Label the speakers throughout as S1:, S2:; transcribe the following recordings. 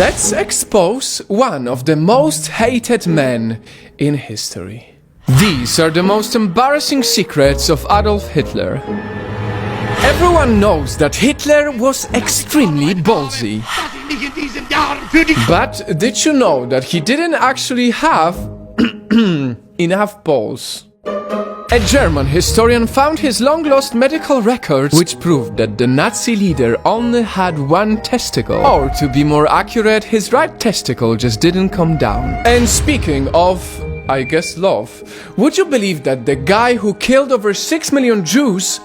S1: Let's expose one of the most hated men in history. These are the most embarrassing secrets of Adolf Hitler. Everyone knows that Hitler was extremely ballsy. But did you know that he didn't actually have enough balls? A German historian found his long-lost medical records, which proved that the Nazi leader only had one testicle. Or to be more accurate, his right testicle just didn't come down. And speaking of, I guess, love, would you believe that the guy who killed over 6 million Jews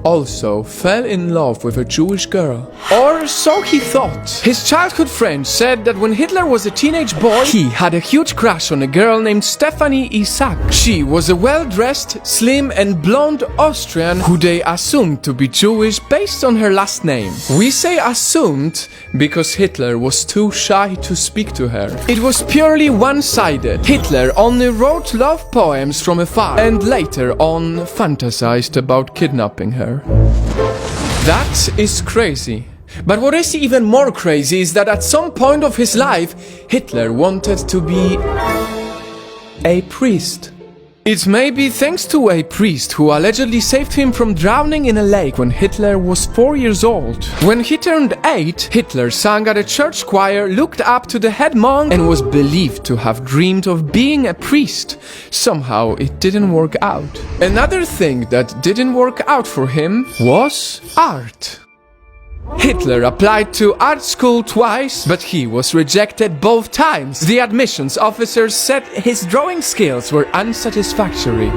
S1: also fell in love with a Jewish girl? Or so he thought. His childhood friend said that when Hitler was a teenage boy, he had a huge crush on a girl named Stephanie Isaac. She was a well-dressed, slim and blonde Austrian who they assumed to be Jewish based on her last name. We say assumed because Hitler was too shy to speak to her. It was purely one-sided. Hitler only wrote love poems from afar and later on fantasized about kidnapping her. That is crazy. But what is even more crazy is that at some point of his life, Hitler wanted to be a priest. It may be thanks to a priest who allegedly saved him from drowning in a lake when Hitler was 4 years old. When he turned 8, Hitler sang at a church choir, looked up to the head monk, and was believed to have dreamed of being a priest. Somehow it didn't work out. Another thing that didn't work out for him was art. Hitler applied to art school twice, but he was rejected both times. The admissions officers said his drawing skills were unsatisfactory.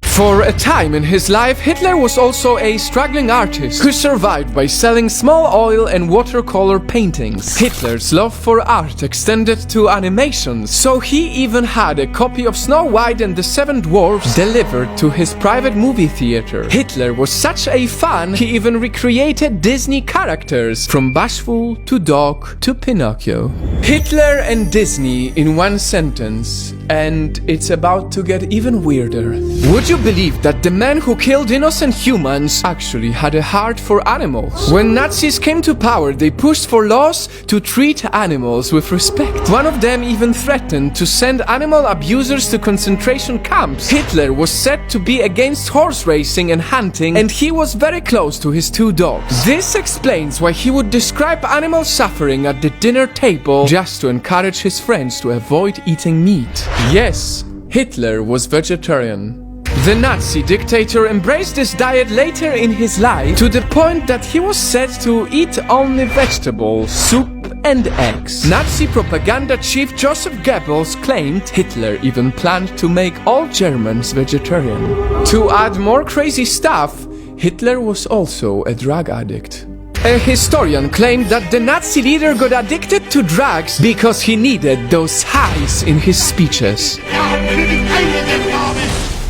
S1: For a time in his life, Hitler was also a struggling artist who survived by selling small oil and watercolor paintings. Hitler's love for art extended to animations, so he even had a copy of Snow White and the Seven Dwarfs delivered to his private movie theater. Hitler was such a fan, he even recreated Disney characters, from Bashful to Doc to Pinocchio. Hitler and Disney in one sentence, and it's about to get even weirder. Would you believe that the man who killed innocent humans actually had a heart for animals? When Nazis came to power, they pushed for laws to treat animals with respect. One of them even threatened to send animal abusers to concentration camps. Hitler was said to be against horse racing and hunting, and he was very close to his 2 dogs. This explains why he would describe animal suffering at the dinner table just to encourage his friends to avoid eating meat. Yes, Hitler was vegetarian. The Nazi dictator embraced this diet later in his life to the point that he was said to eat only vegetables, soup and eggs. Nazi propaganda chief Joseph Goebbels claimed Hitler even planned to make all Germans vegetarian. To add more crazy stuff, Hitler was also a drug addict. A historian claimed that the Nazi leader got addicted to drugs because he needed those highs in his speeches.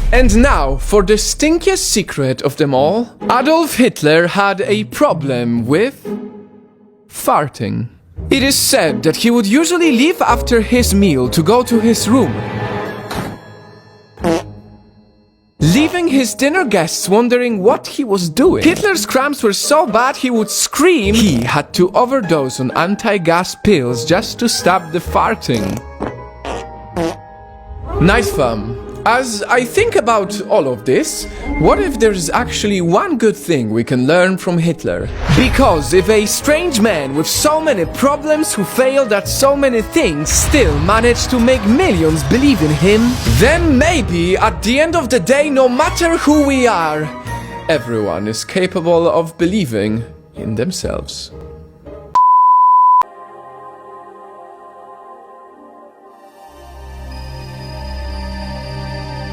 S1: And now, for the stinkiest secret of them all, Adolf Hitler had a problem with farting. It is said that he would usually leave after his meal to go to his room, leaving his dinner guests wondering what he was doing. Hitler's cramps were so bad he would scream. He had to overdose on anti-gas pills just to stop the farting. NightFall. As I think about all of this, what if there's actually one good thing we can learn from Hitler? Because if a strange man with so many problems who failed at so many things still managed to make millions believe in him, then maybe at the end of the day, no matter who we are, everyone is capable of believing in themselves.